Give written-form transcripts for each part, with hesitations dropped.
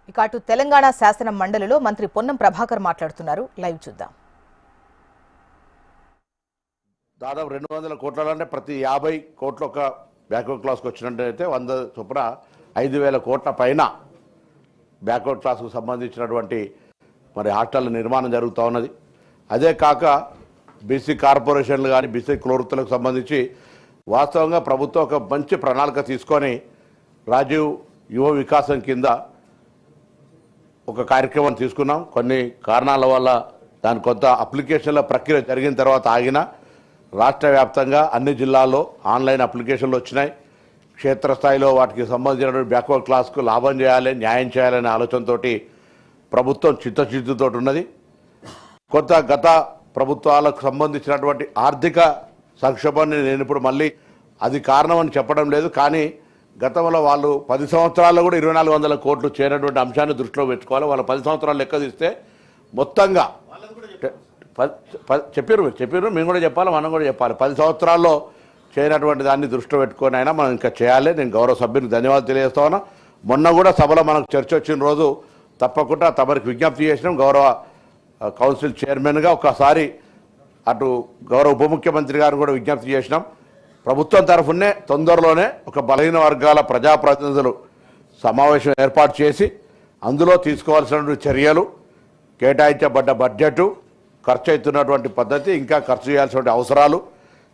ఇక అటు తెలంగాణ శాసన మండలిలో మంత్రి పొన్నం ప్రభాకర్ మాట్లాడుతున్నారు. లైవ్ చూద్దాం. దాదాపు 200 కోట్లంటే ప్రతి 50 కోట్ల ఒక బ్యాక్వర్డ్ క్లాస్కి వచ్చినట్టయితే 100 చొప్పున 5,000 కోట్ల పైన బ్యాక్వర్డ్ క్లాస్కు సంబంధించినటువంటి మరి హాస్టల్ నిర్మాణం జరుగుతూ ఉన్నది. అదే కాక బీసీ కార్పొరేషన్లు కానీ బీసీ కులవృత్తులకు సంబంధించి వాస్తవంగా ప్రభుత్వం ఒక మంచి ప్రణాళిక తీసుకొని రాజీవ్ యువ వికాసం కింద ఒక కార్యక్రమం తీసుకున్నాం. కొన్ని కారణాల వల్ల దాని కొంత అప్లికేషన్ల ప్రక్రియ జరిగిన తర్వాత ఆగిన రాష్ట్ర వ్యాప్తంగా అన్ని జిల్లాల్లో ఆన్లైన్ అప్లికేషన్లు వచ్చినాయి. క్షేత్రస్థాయిలో వాటికి సంబంధించినటువంటి బ్యాక్వర్డ్ క్లాస్కు లాభం చేయాలి, న్యాయం చేయాలనే ఆలోచనతో ప్రభుత్వం చిత్తశుద్ధితో ఉన్నది. కొంత గత ప్రభుత్వాలకు సంబంధించినటువంటి ఆర్థిక సంక్షోభాన్ని నేను ఇప్పుడు మళ్ళీ అది కారణం అని చెప్పడం లేదు, కానీ గతంలో వాళ్ళు 10 సంవత్సరాల్లో కూడా 2,400 కోట్లు చేరినటువంటి అంశాన్ని దృష్టిలో పెట్టుకోవాలి. వాళ్ళు 10 సంవత్సరాలు లెక్క తీస్తే మొత్తంగా చెప్పారు మేము కూడా చెప్పాలి, మనం కూడా చెప్పాలి. 10 సంవత్సరాల్లో చేయనటువంటి దాన్ని దృష్టిలో పెట్టుకొని అయినా మనం ఇంకా చేయాలి. నేను గౌరవ సభ్యునికి ధన్యవాదాలు తెలియజేస్తా ఉన్నా. మొన్న కూడా సభలో మనకు చర్చ వచ్చిన రోజు తప్పకుండా తమరికి విజ్ఞప్తి చేసినాం. గౌరవ కౌన్సిల్ చైర్మన్గా ఒకసారి అటు గౌరవ ఉప ముఖ్యమంత్రి గారు కూడా విజ్ఞప్తి చేసినాం. ప్రభుత్వం తరఫునే తొందరలోనే ఒక బలహీన వర్గాల ప్రజాప్రతినిధులు సమావేశం ఏర్పాటు చేసి అందులో తీసుకోవాల్సిన చర్యలు, కేటాయించబడ్డ బడ్జెటు, ఖర్చు అవుతున్నటువంటి పద్ధతి, ఇంకా ఖర్చు చేయాల్సిన అవసరాలు,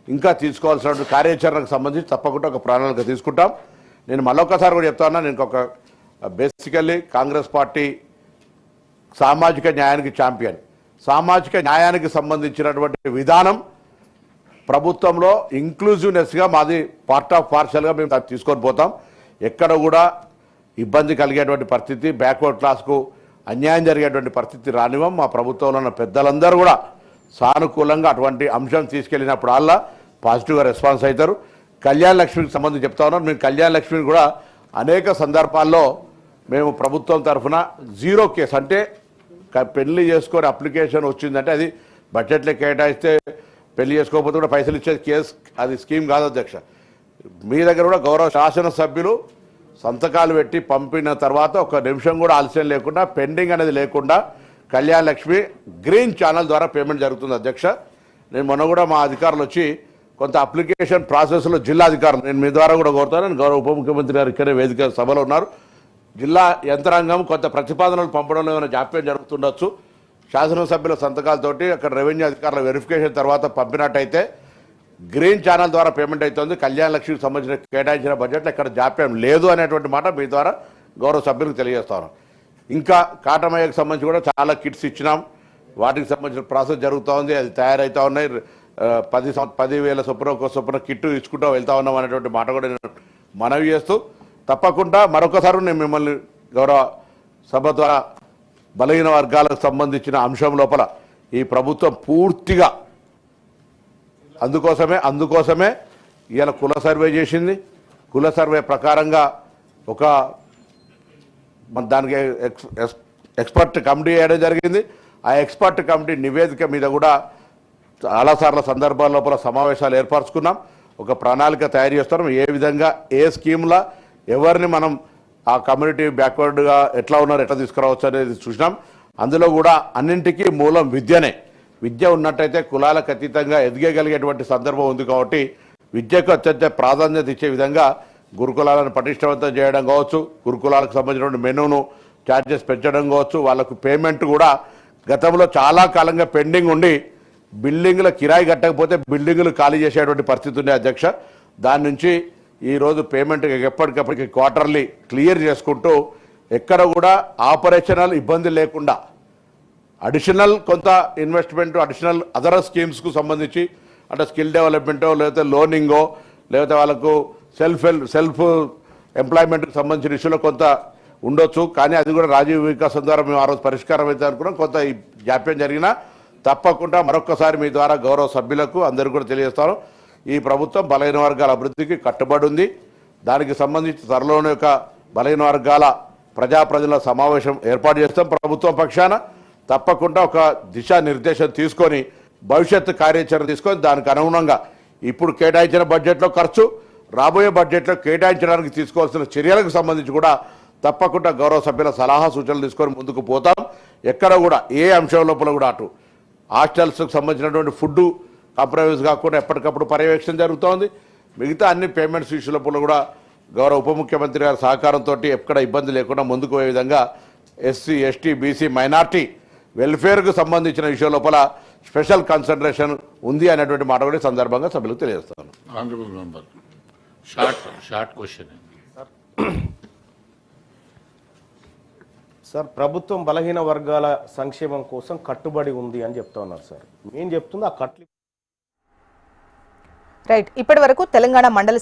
ఇంకా తీసుకోవాల్సిన కార్యాచరణకు సంబంధించి తప్పకుండా ఒక ప్రణాళిక తీసుకుంటాం. నేను మళ్ళొకసారి కూడా చెప్తా ఉన్నా, నేను ఒక బేసికల్లీ కాంగ్రెస్ పార్టీ సామాజిక న్యాయానికి ఛాంపియన్. సామాజిక న్యాయానికి సంబంధించినటువంటి విధానం ప్రభుత్వంలో ఇంక్లూజివ్నెస్గా మాది పార్ట్ ఆఫ్ పార్షల్గా మేము తీసుకొని పోతాం. ఎక్కడ కూడా ఇబ్బంది కలిగేటువంటి పరిస్థితి, బ్యాక్వర్డ్ క్లాస్కు అన్యాయం జరిగేటువంటి పరిస్థితి రానివ్వం. మా ప్రభుత్వంలో ఉన్న పెద్దలందరూ కూడా సానుకూలంగా అటువంటి అంశం తీసుకెళ్ళినప్పుడు అలా పాజిటివ్గా రెస్పాన్స్ అవుతారు. కళ్యాణ లక్ష్మికి సంబంధించి చెప్తా ఉన్నాం. మేము కళ్యాణ లక్ష్మిని కూడా అనేక సందర్భాల్లో మేము ప్రభుత్వం తరఫున 0 కేసు, అంటే పెళ్లి చేసుకొని అప్లికేషన్ వచ్చిందంటే అది బడ్జెట్లో కేటాయిస్తే పెళ్లి చేసుకోకపోతే కూడా పైసలు ఇచ్చేది కేసు, అది స్కీమ్ కాదు అధ్యక్ష. మీ దగ్గర కూడా గౌరవ శాసనసభ్యులు సంతకాలు పెట్టి పంపిన తర్వాత 1 నిమిషం కూడా ఆలస్యం లేకుండా, పెండింగ్ అనేది లేకుండా కళ్యాణ లక్ష్మి గ్రీన్ ఛానల్ ద్వారా పేమెంట్ జరుగుతుంది అధ్యక్ష. నేను మొన్న కూడా మా అధికారులు వచ్చి కొంత అప్లికేషన్ ప్రాసెస్లో జిల్లా అధికారులు నేను మీ ద్వారా కూడా కోరుతాను. నేను గౌరవ ఉప ముఖ్యమంత్రి గారు ఇక్కడే వేదిక సభలో ఉన్నారు. జిల్లా యంత్రాంగం కొంత ప్రతిపాదనలు పంపడంలో ఏమైనా జాప్యం జరుగుతుండొచ్చు. శాసనసభ్యుల సంతకాలతోటి అక్కడ రెవెన్యూ అధికారుల వెరిఫికేషన్ తర్వాత పంపినట్టయితే గ్రీన్ ఛానల్ ద్వారా పేమెంట్ అవుతుంది. కళ్యాణ లక్ష్మికి సంబంధించిన కేటాయించిన బడ్జెట్లో ఎక్కడ జాప్యం లేదు అనేటువంటి మాట మీ ద్వారా గౌరవ సభ్యులకు తెలియజేస్తాను. ఇంకా కాటమయ్యకు సంబంధించి కూడా చాలా కిట్స్ ఇచ్చినాం. వాటికి సంబంధించిన ప్రాసెస్ జరుగుతూ ఉంది, అది తయారవుతూ ఉన్నాయి. 10,000 చొప్పున కిట్టు ఇచ్చుకుంటూ వెళ్తా ఉన్నాం అనేటువంటి మాట కూడా నేను మనవి చేస్తూ, తప్పకుండా మరొకసారి నేను మిమ్మల్ని గౌరవ సభ ద్వారా బలహీన వర్గాలకు సంబంధించిన అంశం లోపల ఈ ప్రభుత్వం పూర్తిగా అందుకోసమే ఇవాళ కుల సర్వే చేసింది. కుల సర్వే ప్రకారంగా ఒక దానికి ఎక్స్పర్ట్ కమిటీ వేయడం జరిగింది. ఆ ఎక్స్పర్ట్ కమిటీ నివేదిక మీద కూడా చాలాసార్లు సందర్భాల లోపల సమావేశాలు ఏర్పరచుకున్నాం. ఒక ప్రణాళిక తయారు చేస్తున్నాం. ఏ విధంగా ఏ స్కీమ్లా ఎవరిని మనం ఆ కమ్యూనిటీ బ్యాక్వర్డ్గా ఎట్లా ఉన్నారు, ఎట్లా తీసుకురావచ్చు అనేది చూసినాం. అందులో కూడా అన్నింటికీ మూలం విద్యనే. విద్య ఉన్నట్టయితే కులాలకు అతీతంగా ఎదిగగలిగేటువంటి సందర్భం ఉంది. కాబట్టి విద్యకు అత్యంత ప్రాధాన్యత ఇచ్చే విధంగా గురుకులాలను పటిష్టవంతం చేయడం కావచ్చు, గురుకులాలకు సంబంధించిన మెనూను ఛార్జెస్ పెంచడం కావచ్చు, వాళ్ళకు పేమెంట్ కూడా గతంలో చాలా కాలంగా పెండింగ్ ఉండి బిల్డింగ్ల కిరాయి కట్టకపోతే బిల్డింగులు ఖాళీ చేసేటువంటి పరిస్థితి ఉంది అధ్యక్ష. దాని నుంచి ఈరోజు పేమెంట్ ఎప్పటికప్పటికి క్వార్టర్లీ క్లియర్ చేసుకుంటూ ఎక్కడ కూడా ఆపరేషనల్ ఇబ్బంది లేకుండా అడిషనల్ కొంత ఇన్వెస్ట్మెంట్, అడిషనల్ అదర్ స్కీమ్స్కు సంబంధించి అంటే స్కిల్ డెవలప్మెంటో లేకపోతే లోనింగో లేకపోతే వాళ్ళకు సెల్ఫ్ ఎంప్లాయ్మెంట్కి సంబంధించిన ఇష్యూలో కొంత ఉండొచ్చు. కానీ అది కూడా రాజీవ్ వికాసం ద్వారా మేము ఆ రోజు పరిష్కారం అయితే అనుకున్నాం. కొంత ఈ జాప్యం జరిగినా తప్పకుండా మరొక్కసారి మీ ద్వారా గౌరవ సభ్యులకు అందరికీ కూడా తెలియజేస్తాను, ఈ ప్రభుత్వం బలహీన వర్గాల అభివృద్ధికి కట్టుబడి ఉంది. దానికి సంబంధించి త్వరలోనే ఒక బలహీన వర్గాల ప్రజాప్రతినిధుల సమావేశం ఏర్పాటు చేస్తాం. ప్రభుత్వం పక్షాన తప్పకుండా ఒక దిశానిర్దేశం తీసుకొని భవిష్యత్తు కార్యాచరణ తీసుకొని దానికి అనుగుణంగా ఇప్పుడు కేటాయించిన బడ్జెట్లో ఖర్చు, రాబోయే బడ్జెట్లో కేటాయించడానికి తీసుకోవాల్సిన చర్యలకు సంబంధించి కూడా తప్పకుండా గౌరవ సభ్యుల సలహా సూచనలు తీసుకొని ముందుకు పోతాం. ఎక్కడ కూడా ఏ అంశం లోపల కూడా అటు హాస్టల్స్కి సంబంధించినటువంటి ఫుడ్ కాంప్రమైజ్ కాకుండా ఎప్పటికప్పుడు పర్యవేక్షణ జరుగుతోంది. మిగతా అన్ని పేమెంట్స్ ఇష్యూ లోపల కూడా గౌరవ ఉప ముఖ్యమంత్రి గారి సహకారంతో ఎక్కడ ఇబ్బంది లేకుండా ముందుకు పోయే విధంగా ఎస్సీ ఎస్టీ బీసీ మైనార్టీ వెల్ఫేర్కు సంబంధించిన విషయం లోపల స్పెషల్ కన్సిడరేషన్ ఉంది అనేటువంటి మాట కూడా ఈ సందర్భంగా సభ్యులకు తెలియజేస్తాను. Honourable member short question. Sir, ప్రభుత్వం బలహీన వర్గాల సంక్షేమం కోసం కట్టుబడి ఉంది అని చెప్తా ఉన్నారు సార్. మేము చెప్తుంది ఆ కట్లు రైట్. ఇప్పటి వరకు తెలంగాణ మండలి